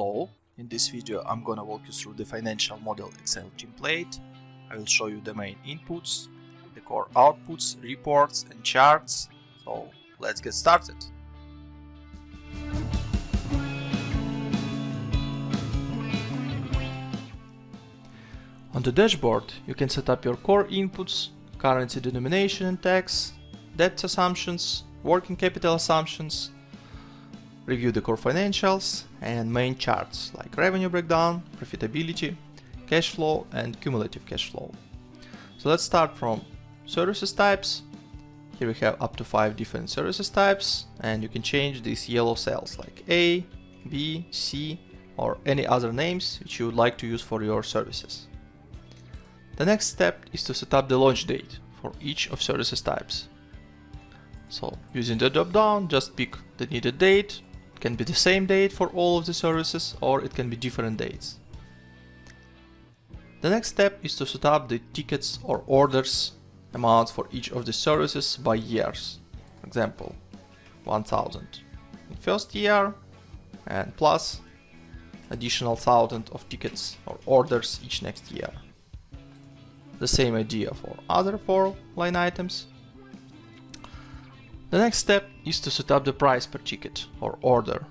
Hello, in this video I'm gonna walk you through the financial model Excel template. I will show you the main inputs, the core outputs, reports and charts. So let's get started. On the dashboard you can set up your core inputs, currency denomination and tax, debt assumptions, working capital assumptions, review the core financials and main charts like revenue breakdown, profitability, cash flow and cumulative cash flow. So let's start from services types. Here we have up to 5 different services types and you can change these yellow cells like A, B, C or any other names which you would like to use for your services. The next step is to set up the launch date for each of services types. So using the drop down, just pick the needed date. It can be the same date for all of the services or it can be different dates. The next step is to set up the tickets or orders amounts for each of the services by years. For example, 1000 in first year and plus additional 1000 of tickets or orders each next year. The same idea for other 4 line items. The next step is to set up the price per ticket or order.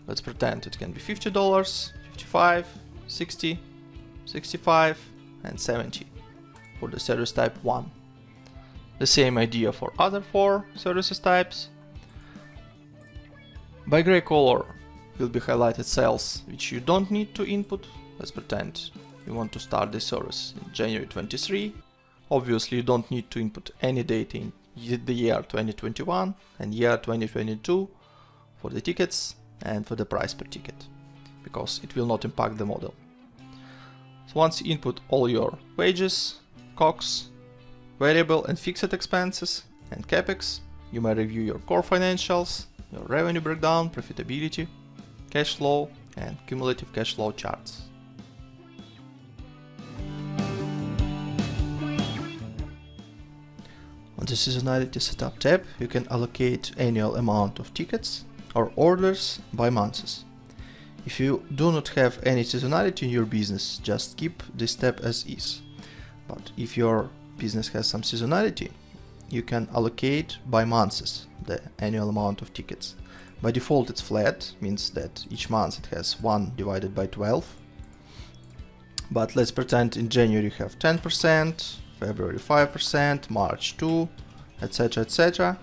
Let's pretend it can be $50, $55, $60, $65 and $70 for the service type 1. The same idea for other 4 services types. By gray color will be highlighted cells which you don't need to input. Let's pretend you want to start the service in January 23. Obviously you don't need to input any date in the year 2021 and year 2022 for the tickets and for the price per ticket, because it will not impact the model. So once you input all your wages, COGS, variable and fixed expenses and CAPEX, you may review your core financials, your revenue breakdown, profitability, cash flow and cumulative cash flow charts. On the Seasonality Setup tab, you can allocate annual amount of tickets or orders by months. If you do not have any seasonality in your business, just keep this tab as is. But if your business has some seasonality, you can allocate by months the annual amount of tickets. By default it's flat, means that each month it has 1 divided by 12. But let's pretend in January you have 10%, February 5%, March 2%, etc, etc.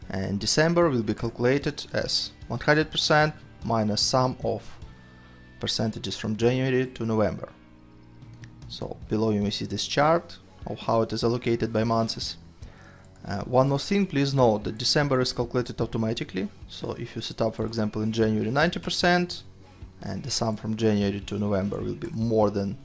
And December will be calculated as 100% minus sum of percentages from January to November. So below you may see this chart of how it is allocated by months. One more thing, please note that December is calculated automatically. So if you set up, for example, in January 90% and the sum from January to November will be more than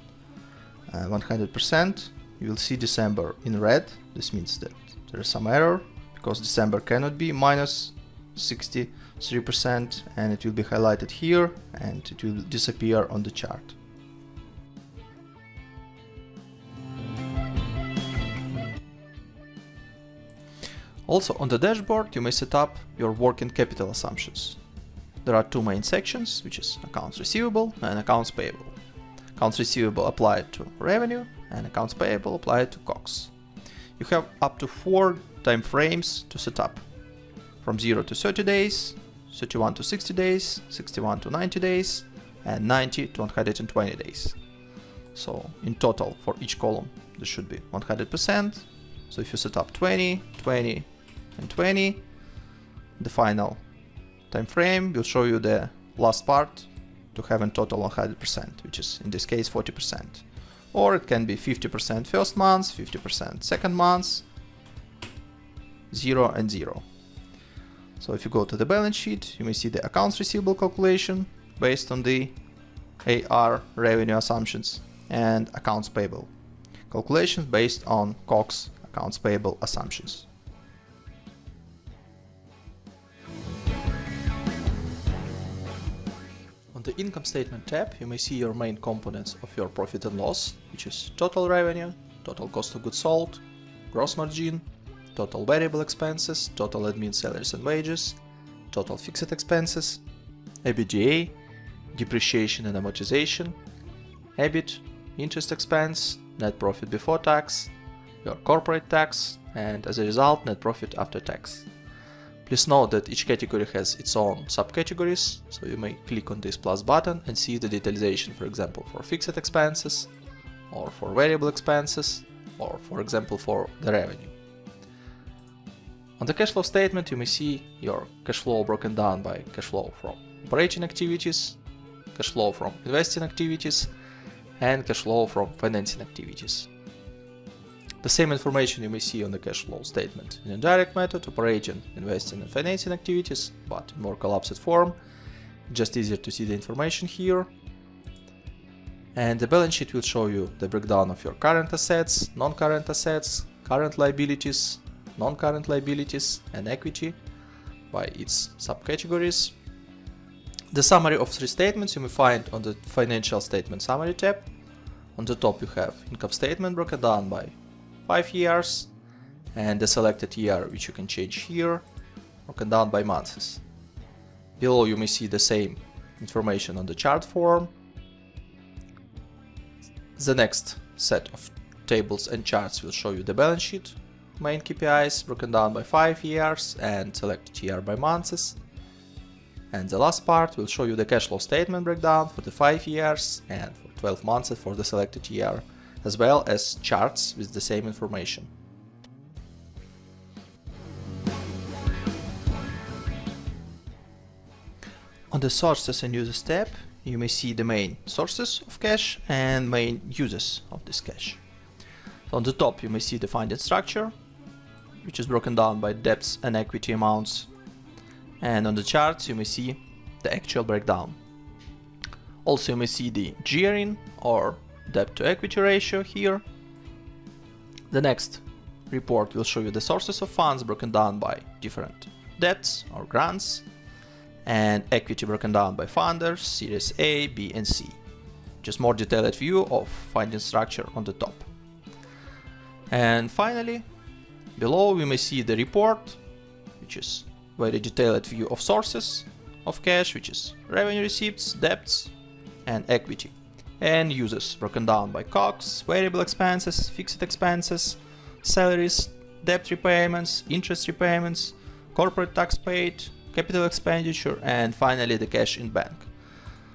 100%, you will see December in red. This means that there is some error because December cannot be minus 63% and it will be highlighted here and it will disappear on the chart. Also on the dashboard you may set up your working capital assumptions. There are 2 main sections, which is accounts receivable and accounts payable. Accounts receivable applied to revenue and accounts payable applied to COGS. You have up to 4 time frames to set up, from 0 to 30 days, 31 to 60 days, 61 to 90 days, and 90 to 120 days. So in total for each column there should be 100%. So if you set up 20, 20 and 20, the final time frame will show you the last part to have in total 100%, which is in this case 40%. Or it can be 50% first month, 50% second month, 0 and 0. So if you go to the balance sheet, you may see the accounts receivable calculation based on the AR revenue assumptions and accounts payable calculations based on COGS accounts payable assumptions. On the Income Statement tab, you may see your main components of your profit and loss, which is total revenue, total cost of goods sold, gross margin, total variable expenses, total admin salaries and wages, total fixed expenses, EBITDA, depreciation and amortization, EBIT, interest expense, net profit before tax, your corporate tax, and as a result, net profit after tax. Please note that each category has its own subcategories, so you may click on this plus button and see the detailization, for example, for fixed expenses, or for variable expenses, or for example for the revenue. On the cash flow statement, you may see your cash flow broken down by cash flow from operating activities, cash flow from investing activities, and cash flow from financing activities. The same information you may see on the cash flow statement in indirect method, operating, investing and financing activities, but in more collapsed form. Just easier to see the information here. And the balance sheet will show you the breakdown of your current assets, non-current assets, current liabilities, non-current liabilities, and equity by its subcategories. The summary of three statements you may find on the Financial Statement Summary tab. On the top you have income statement broken down by 5 years, and the selected year, which you can change here, broken down by months. Below you may see the same information on the chart form. The next set of tables and charts will show you the balance sheet, main KPIs broken down by 5 years and selected year by months. And the last part will show you the cash flow statement breakdown for the 5 years and for 12 months for the selected year, as well as charts with the same information. On the Sources and Uses tab, you may see the main sources of cash and main uses of this cash. So on the top you may see the funding structure, which is broken down by debts and equity amounts, and on the charts you may see the actual breakdown. Also you may see the gearing or debt to equity ratio here. The next report will show you the sources of funds broken down by different debts or grants, and equity broken down by funders, series A, B and C. Just more detailed view of funding structure on the top. And finally, below we may see the report, which is very detailed view of sources of cash, which is revenue receipts, debts and equity, and uses broken down by COGS, variable expenses, fixed expenses, salaries, debt repayments, interest repayments, corporate tax paid, capital expenditure, and finally the cash in bank.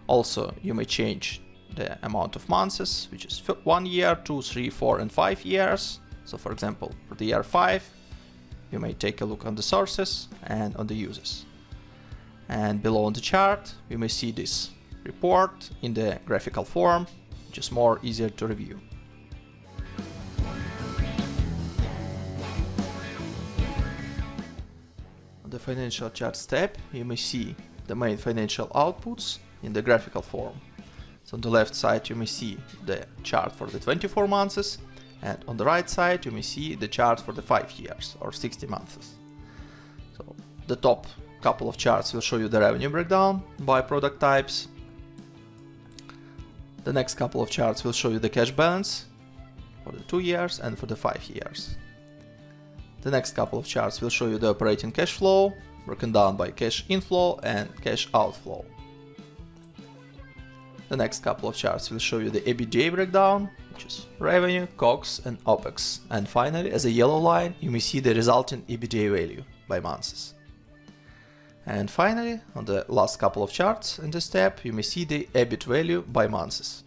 Also you may change the amount of months, which is 1 year, 2, 3, 4 and 5 years. So for example, for the year 5 you may take a look on the sources and on the uses. And below on the chart you may see this report in the graphical form, which is more easier to review. On the Financial Charts tab you may see the main financial outputs in the graphical form. So on the left side you may see the chart for the 24 months, and on the right side you may see the chart for the 5 years or 60 months. So the top couple of charts will show you the revenue breakdown by product types. The next couple of charts will show you the cash balance for the 2 years and for the 5 years. The next couple of charts will show you the operating cash flow broken down by cash inflow and cash outflow. The next couple of charts will show you the EBITDA breakdown, which is revenue, COGS and OPEX. And finally, as a yellow line, you may see the resulting EBITDA value by months. And finally, on the last couple of charts in this tab, you may see the EBIT value by months.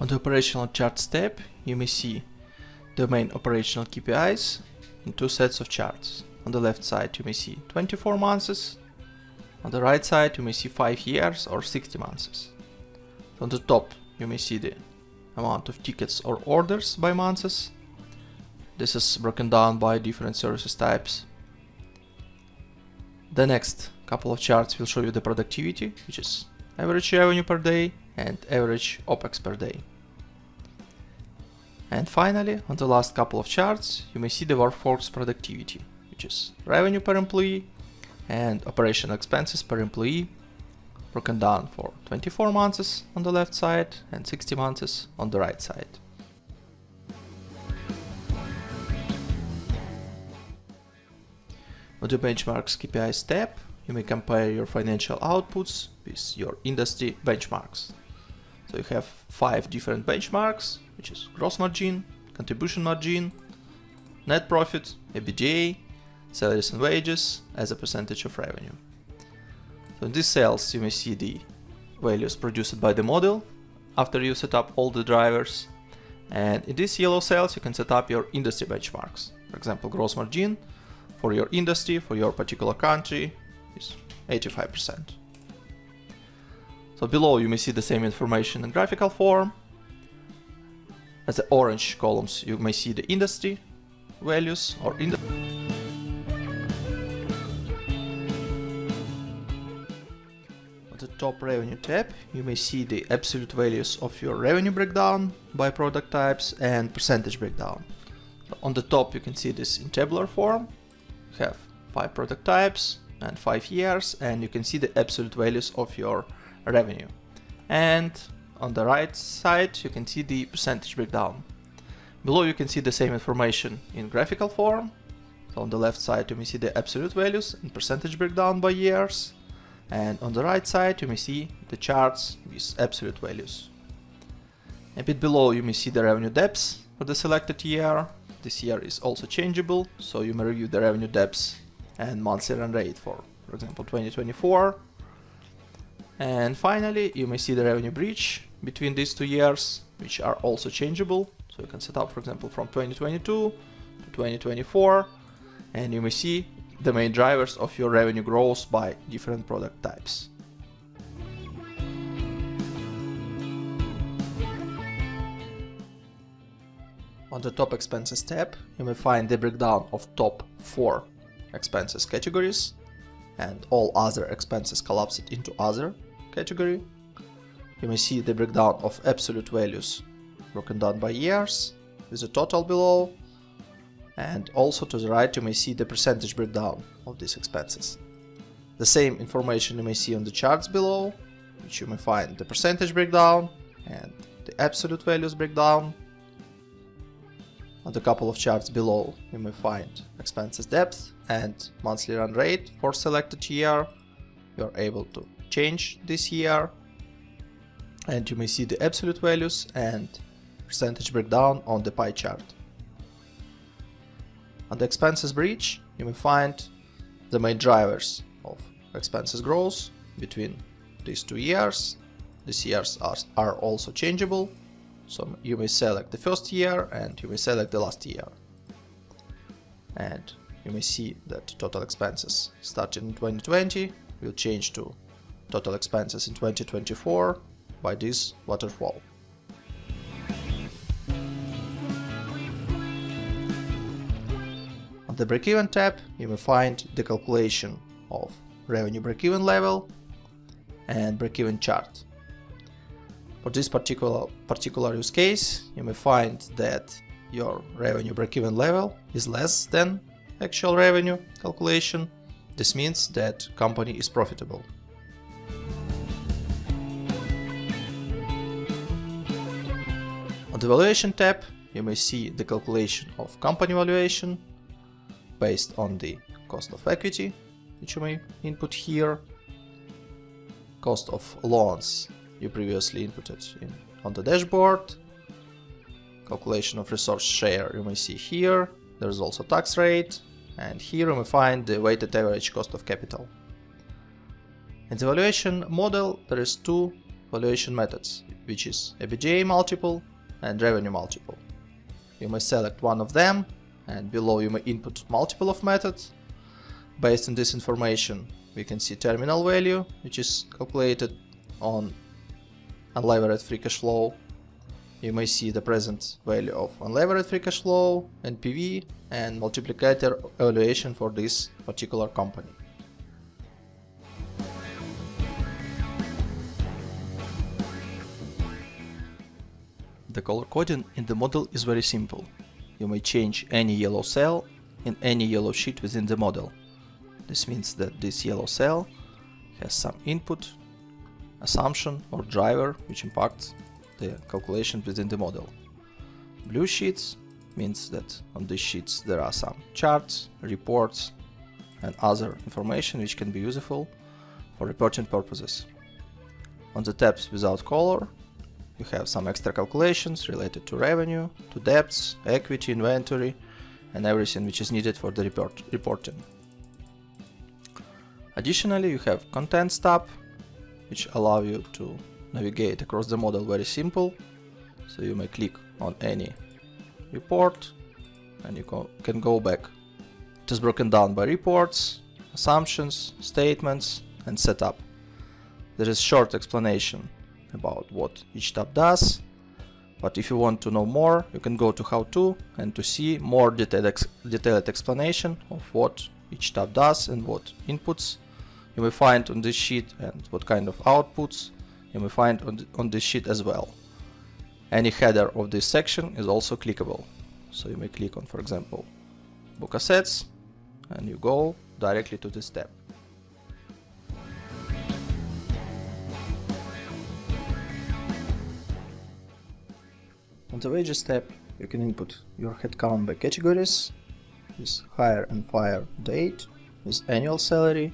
On the Operational Charts tab, you may see the main operational KPIs in 2 sets of charts. On the left side you may see 24 months, on the right side you may see 5 years or 60 months. On the top you may see the amount of tickets or orders by months. This is broken down by different services types. The next couple of charts will show you the productivity, which is average revenue per day and average OPEX per day. And finally, on the last couple of charts, you may see the workforce productivity, which is revenue per employee and operational expenses per employee, broken down for 24 months on the left side and 60 months on the right side. On the Benchmarks KPIs tab, you may compare your financial outputs with your industry benchmarks. So you have 5 different benchmarks, which is gross margin, contribution margin, net profit, EBITDA, salaries and wages as a percentage of revenue. So in these cells you may see the values produced by the model after you set up all the drivers, and in these yellow cells you can set up your industry benchmarks. For example, gross margin for your industry, for your particular country is 85%. So below you may see the same information in graphical form. As the orange columns you may see the industry values or On the top revenue tab you may see the absolute values of your revenue breakdown by product types and percentage breakdown. So on the top you can see this in tabular form. You have 5 product types and 5 years, and you can see the absolute values of your revenue. And on the right side you can see the percentage breakdown. Below you can see the same information in graphical form. So on the left side you may see the absolute values and percentage breakdown by years, and on the right side you may see the charts with absolute values. A bit below you may see the revenue depths for the selected year. This year is also changeable, so you may review the revenue depths and monthly run rate for example 2024. And finally you may see the revenue bridge between these 2 years, which are also changeable. So you can set up for example from 2022 to 2024, and you may see the main drivers of your revenue growth by different product types. On the top expenses tab you may find the breakdown of top 4 expenses categories, and all other expenses collapsed into other category. You may see the breakdown of absolute values broken down by years with a total below, and also to the right you may see the percentage breakdown of these expenses. The same information you may see on the charts below, which you may find the percentage breakdown and the absolute values breakdown. On the couple of charts below you may find expenses depth and monthly run rate for selected year. You are able to change this year, and you may see the absolute values and percentage breakdown on the pie chart. On the expenses bridge you may find the main drivers of expenses growth between these 2 years. These years are also changeable, so you may select the first year and you may select the last year. And you may see that total expenses starting in 2020 will change to total expenses in 2024 by this waterfall. On the break-even tab you may find the calculation of revenue break-even level and break-even chart. For this particular use case you may find that your revenue break-even level is less than actual revenue calculation. This means that company is profitable. On the Valuation tab you may see the calculation of company valuation based on the cost of equity, which you may input here, cost of loans you previously inputted on the dashboard, calculation of resource share you may see here. There is also tax rate, and here you may find the weighted average cost of capital. In the valuation model there is 2 valuation methods, which is EBITDA multiple and revenue multiple. You may select one of them, and below you may input multiple of methods. Based on this information we can see terminal value, which is calculated on unlevered free cash flow. You may see the present value of unlevered free cash flow, NPV, and multiplicator evaluation for this particular company. The color coding in the model is very simple. You may change any yellow cell in any yellow sheet within the model. This means that this yellow cell has some input, assumption or driver which impacts the calculation within the model. Blue sheets means that on these sheets there are some charts, reports, and other information which can be useful for reporting purposes. On the tabs without color, you have some extra calculations related to revenue, to debts, equity, inventory, and everything which is needed for the reporting. Additionally, you have Contents tab, which allow you to navigate across the model very simple. So you may click on any report and you can go back. It is broken down by reports, assumptions, statements, and setup. There is short explanation about what each tab does, but if you want to know more, you can go to How To and to see more detailed explanation of what each tab does and what inputs you may find on this sheet and what kind of outputs you may find on this sheet as well. Any header of this section is also clickable. So you may click on, for example, Book Assets, and you go directly to this tab. On the Wages tab, you can input your headcount by categories, with hire and fire date, with annual salary,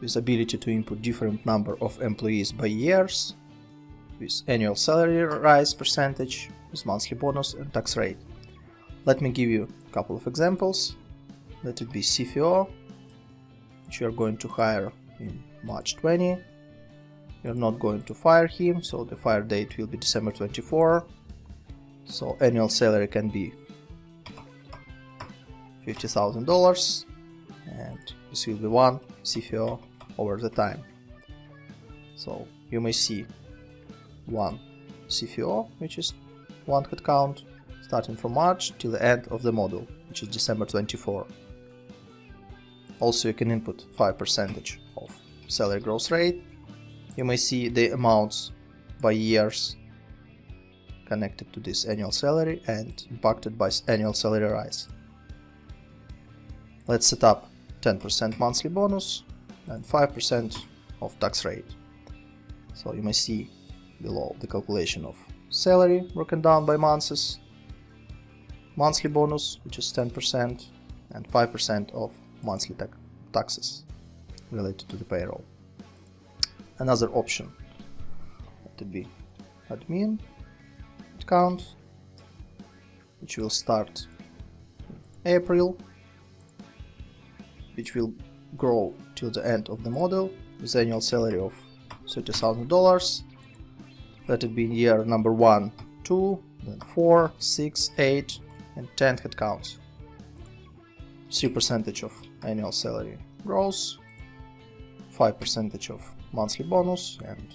with ability to input different number of employees by years, with annual salary rise percentage, with monthly bonus and tax rate. Let me give you a couple of examples. Let it be CFO, which you are going to hire in March 20. You're not going to fire him, so the fire date will be December 24. So annual salary can be $50,000, and this will be one CFO over the time. So you may see one CFO, which is one headcount, starting from March till the end of the model, which is December 24. Also, you can input 5% of salary growth rate. You may see the amounts by years connected to this annual salary and impacted by annual salary rise. Let's set up 10% monthly bonus and 5% of tax rate. So you may see below the calculation of salary broken down by months, monthly bonus, which is 10%, and 5% of monthly taxes related to the payroll. Another option, let it be admin headcount, which will start in April, which will grow till the end of the model with annual salary of $30,000. Let it be year number 1, 2, then 4, 6, 8, and 10 headcounts. 3% of annual salary growth, 5% of monthly bonus, and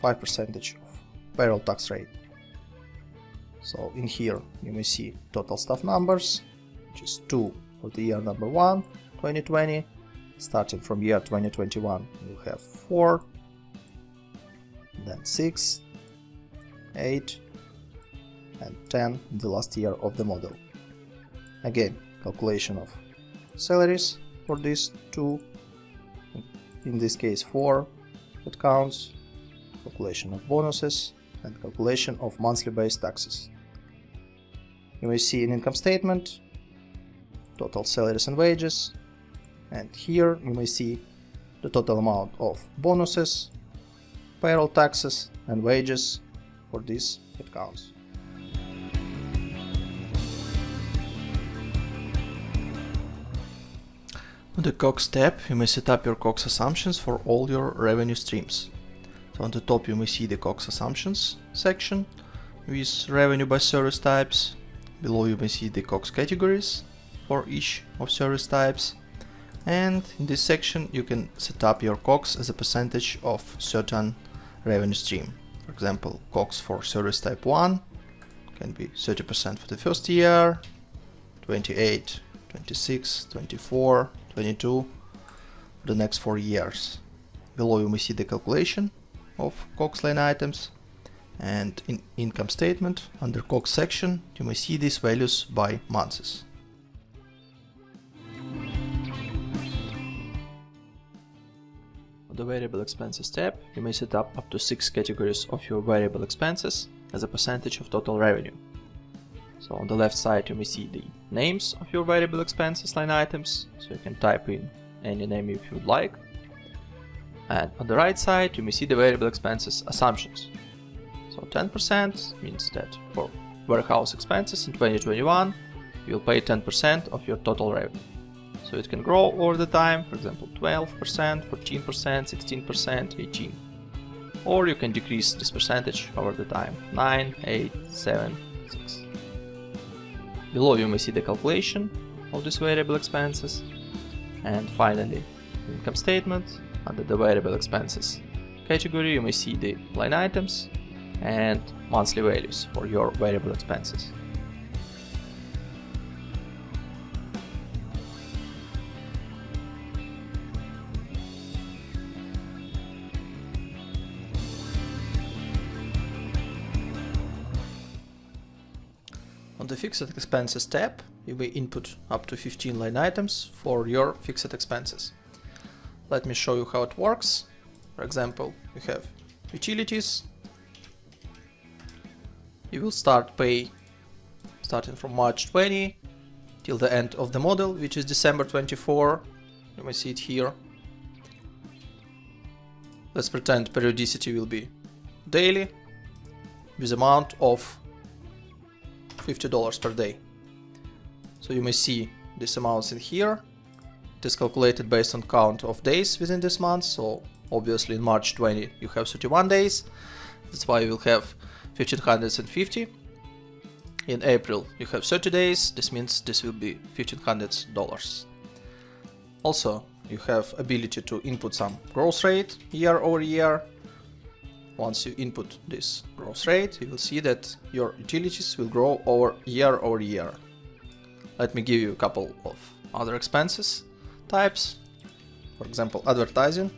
5% of payroll tax rate. So in here you may see total staff numbers, which is 2 for the year number 1, 2020. Starting from year 2021, you have 4, then 6, 8, and 10 in the last year of the model. Again, calculation of salaries for these two, in this case 4 headcounts, calculation of bonuses, and calculation of monthly based taxes. You may see an income statement, total salaries and wages, and here you may see the total amount of bonuses, payroll taxes, and wages for these headcounts. On the COGS tab, you may set up your COGS assumptions for all your revenue streams. So on the top you may see the COGS assumptions section with revenue by service types. Below you may see the COGS categories for each of service types. And in this section you can set up your COGS as a percentage of certain revenue stream. For example, COGS for service type 1 can be 30% for the first year, 28, 26, 24, 22 for the next 4 years. Below you may see the calculation of COGS line items, and in income statement under COGS section you may see these values by months. On the variable expenses tab, you may set up to 6 categories of your variable expenses as a percentage of total revenue. So on the left side you may see the names of your variable expenses line items, so you can type in any name if you would like. And on the right side you may see the variable expenses assumptions. So 10% means that for warehouse expenses in 2021 you will pay 10% of your total revenue. So it can grow over the time, for example 12%, 14%, 16%, 18%. Or you can decrease this percentage over the time, 9, 8, 7, 6. Below you may see the calculation of these variable expenses. And finally, income statement. Under the variable expenses category you may see the line items and monthly values for your variable expenses. On the Fixed Expenses tab, you may input up to 15 line items for your fixed expenses. Let me show you how it works. For example, you have utilities. You will start pay starting from March 20 till the end of the model, which is December 24. You may see it here. Let's pretend periodicity will be daily with amount of $50 per day. So you may see these amounts in here. It is calculated based on count of days within this month. So obviously in March 20 you have 31 days. That's why you will have 1550. In April you have 30 days. This means this will be $1500. Also you have ability to input some growth rate year over year. Once you input this growth rate, you will see that your utilities will grow over year. Let me give you a couple of other expenses types. For example, advertising.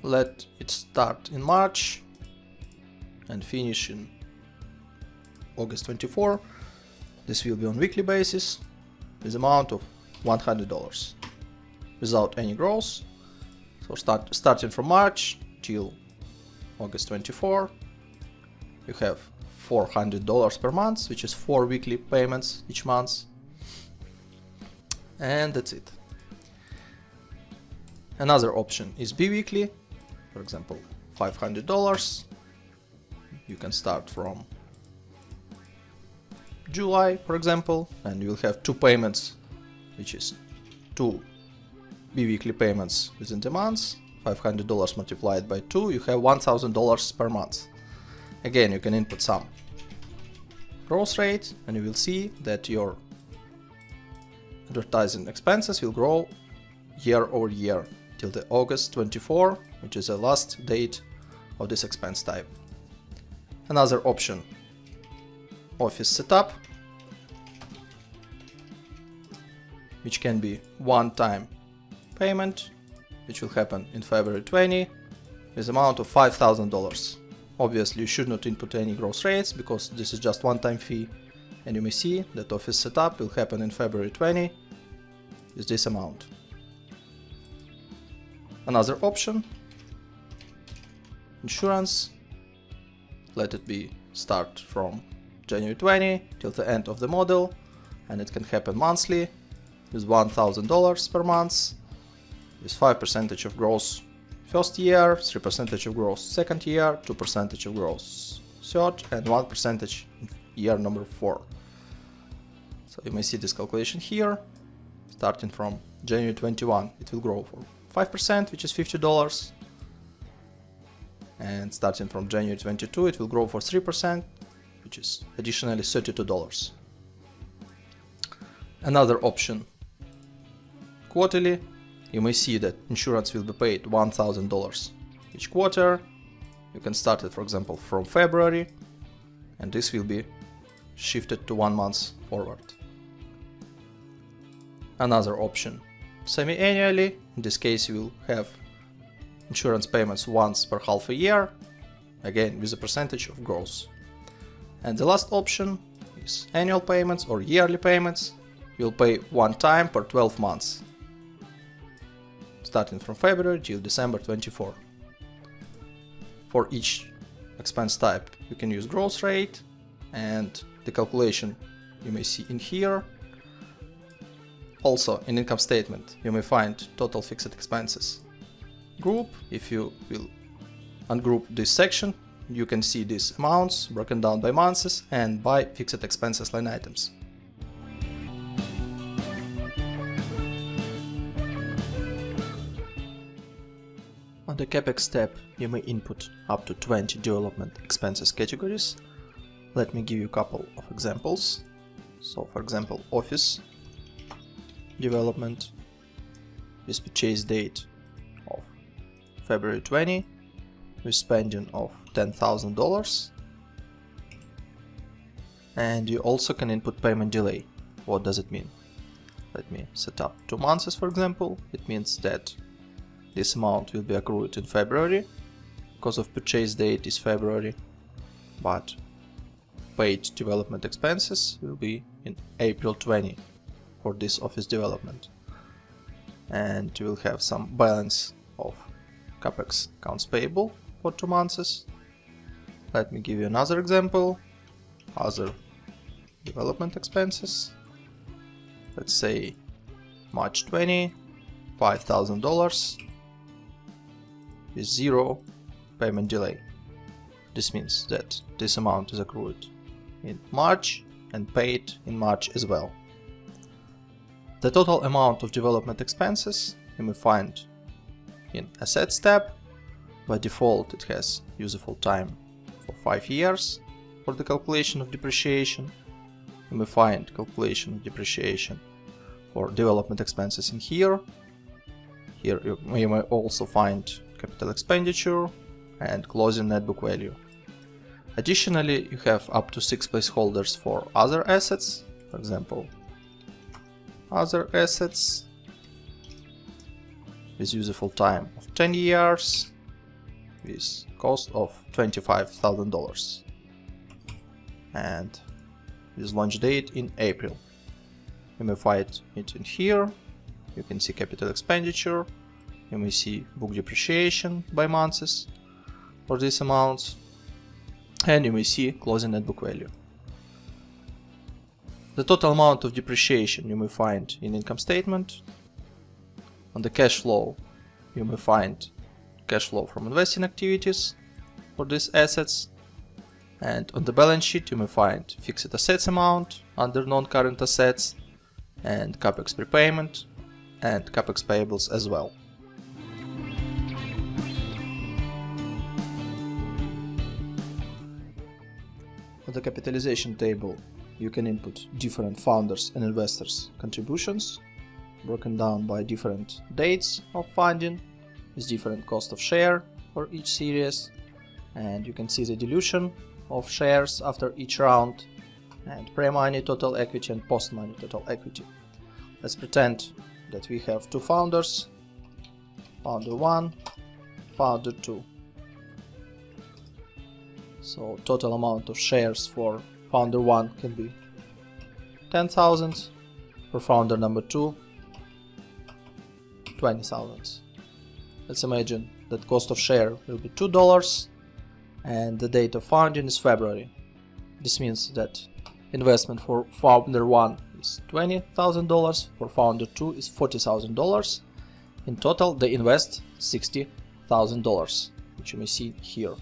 Let it start in March and finish in August 24. This will be on weekly basis with amount of $100 without any growth. So starting from March till August 24, you have $400 per month, which is 4 weekly payments each month. And that's it. Another option is bi-weekly. For example, $500. You can start from July, for example, and you will have 2 payments, which is 2 bi-weekly payments within the month. $500 multiplied by 2, you have $1,000 per month. Again, you can input some growth rate and you will see that your advertising expenses will grow year over year till the August 24, which is the last date of this expense type. Another option, office setup, which can be one-time payment, which will happen in February 20 with amount of $5,000. Obviously you should not input any growth rates because this is just one-time fee, and you may see that office setup will happen in February 20 with this amount. Another option, insurance, let it be start from January 20 till the end of the model, and it can happen monthly with $1,000 per month, with 5% of growth first year, 3% of growth second year, 2% of growth third, and 1% year number 4. So you may see this calculation here. Starting from January 21, it will grow for 5%, which is $50. And starting from January 22, it will grow for 3%, which is additionally $32. Another option, quarterly. You may see that insurance will be paid $1,000 each quarter. You can start it, for example, from February, and this will be shifted to 1 month forward. Another option, semi-annually. In this case, you will have insurance payments once per half a year, again with a percentage of growth. And the last option is annual payments or yearly payments. You'll pay one time per 12 months, starting from February till December 24. For each expense type, you can use growth rate, and the calculation you may see in here. Also in income statement you may find total fixed expenses group. If you will ungroup this section, you can see these amounts broken down by months and by fixed expenses line items. On the CAPEX tab, you may input up to 20 development expenses categories. Let me give you a couple of examples. So for example, office development with purchase date of February 20 with spending of $10,000. And you also can input payment delay. What does it mean? Let me set up 2 months for example. It means that this amount will be accrued in February because of purchase date is February, but paid development expenses will be in April 20 for this office development. And you will have some balance of CAPEX accounts payable for 2 months. Let me give you another example. Other development expenses. Let's say March 20, $5,000 with 0 payment delay. This means that this amount is accrued in March and paid in March as well. The total amount of development expenses you may find in Assets tab. By default it has useful time for 5 years for the calculation of depreciation. You may find calculation of depreciation for development expenses in here. Here you may also find capital expenditure and closing net book value. Additionally, you have up to 6 placeholders for other assets. For example, other assets with useful time of 10 years with cost of $25,000 and with launch date in April. You may find it in here. You can see capital expenditure. You may see book depreciation by months for these amounts, and you may see closing net book value. The total amount of depreciation you may find in income statement. On the cash flow, you may find cash flow from investing activities for these assets, and on the balance sheet you may find fixed assets amount under non-current assets and CAPEX prepayment and CAPEX payables as well. On the capitalization table, you can input different founders and investors' contributions, broken down by different dates of funding, with different cost of share for each series, and you can see the dilution of shares after each round, and pre-money total equity and post-money total equity. Let's pretend that we have 2 founders, founder 1, founder 2. So total amount of shares for founder 1 can be 10,000, for founder number 2 20,000. Let's imagine that cost of share will be $2 and the date of founding is February. This means that investment for founder 1 is $20,000, for founder 2 is $40,000. In total they invest $60,000, which you may see here.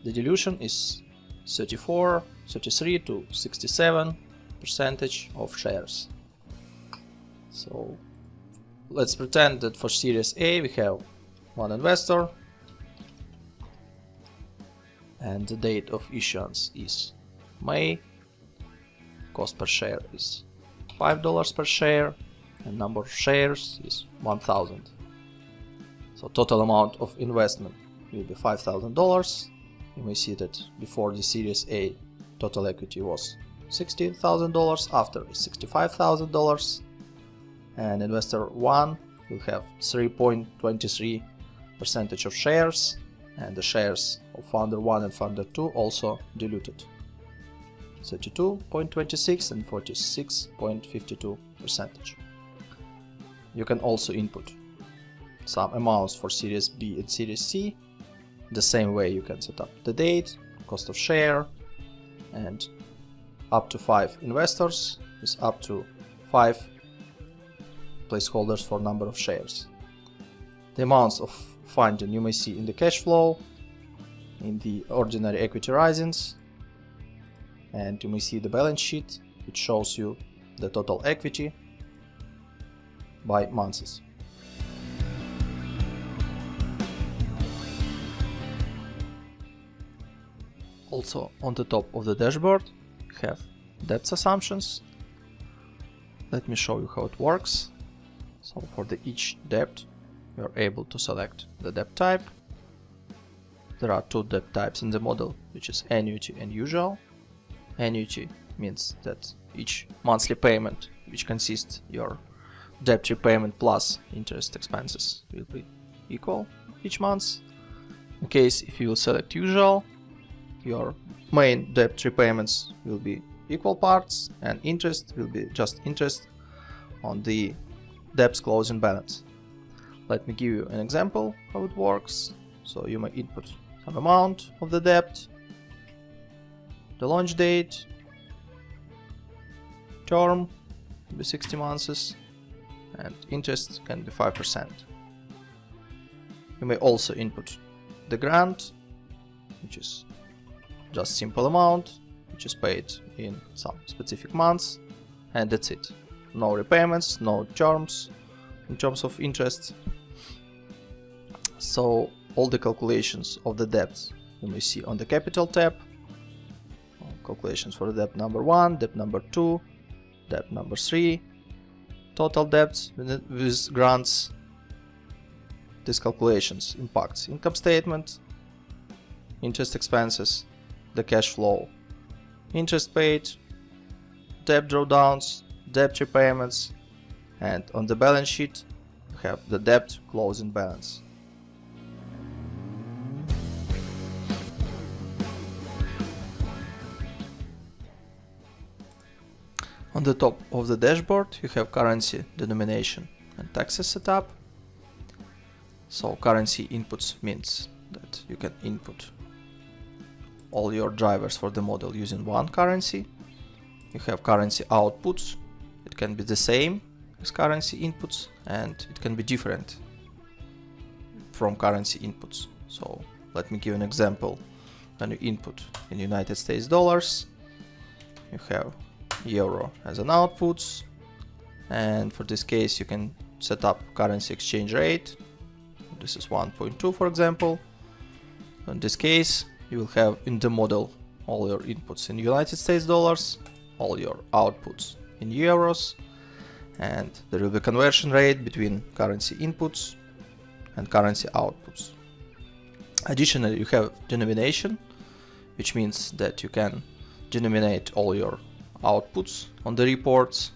The dilution is 33 to 67% of shares. So let's pretend that for Series A we have 1 investor and the date of issuance is May. Cost per share is $5 per share and number of shares is 1,000. So total amount of investment will be $5,000. You may see that before the Series A total equity was $60,000, after is $65,000, and investor 1 will have 3.23% of shares, and the shares of founder 1 and founder 2 also diluted, 32.26 and 46.52%. You can also input some amounts for Series B and Series C. The same way you can set up the date, cost of share, and up to 5 investors with up to 5 placeholders for number of shares. The amounts of funding you may see in the cash flow, in the ordinary equity risings, and you may see the balance sheet, which shows you the total equity by months. Also on the top of the dashboard you have debt assumptions. Let me show you how it works. So for each debt you are able to select the debt type. There are two debt types in the model, which is annuity and usual. Annuity means that each monthly payment, which consists your debt repayment plus interest expenses, will be equal each month. In case if you will select usual, your main debt repayments will be equal parts and interest will be just interest on the debt's closing balance. Let me give you an example how it works. So you may input some amount of the debt, the launch date, term will be 60 months, and interest can be 5%. You may also input the grant, which is just simple amount, which is paid in some specific months, and that's it. No repayments, no terms in terms of interest. So all the calculations of the debts you may see on the Capital tab. Calculations for debt number 1, debt number 2, debt number 3, total debts with grants. These calculations impacts income statement, interest expenses, the cash flow, interest paid, debt drawdowns, debt repayments, and on the balance sheet you have the debt closing balance. On the top of the dashboard you have currency, denomination and taxes setup. So currency inputs means that you can input all your drivers for the model using one currency. You have currency outputs. It can be the same as currency inputs and it can be different from currency inputs. So let me give an example. When you input in United States dollars, you have euro as an output, and for this case you can set up currency exchange rate. This is 1.2 for example. In this case you will have in the model all your inputs in United States dollars, all your outputs in euros, and there will be conversion rate between currency inputs and currency outputs. Additionally you have denomination, which means that you can denominate all your outputs on the reports.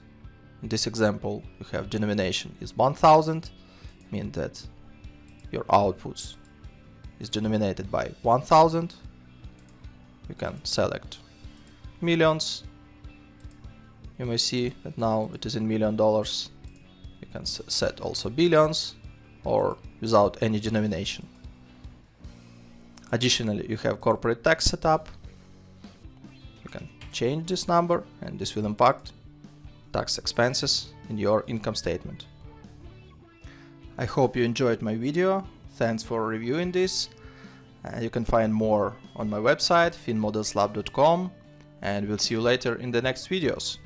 In this example you have denomination is 1000, mean that your outputs is denominated by 1000. You can select millions. You may see that now it is in $1,000,000. You can set also billions or without any denomination. Additionally you have corporate tax setup. You can change this number and this will impact tax expenses in your income statement. I hope you enjoyed my video. Thanks for reviewing this. You can find more on my website finmodelslab.com, and we'll see you later in the next videos.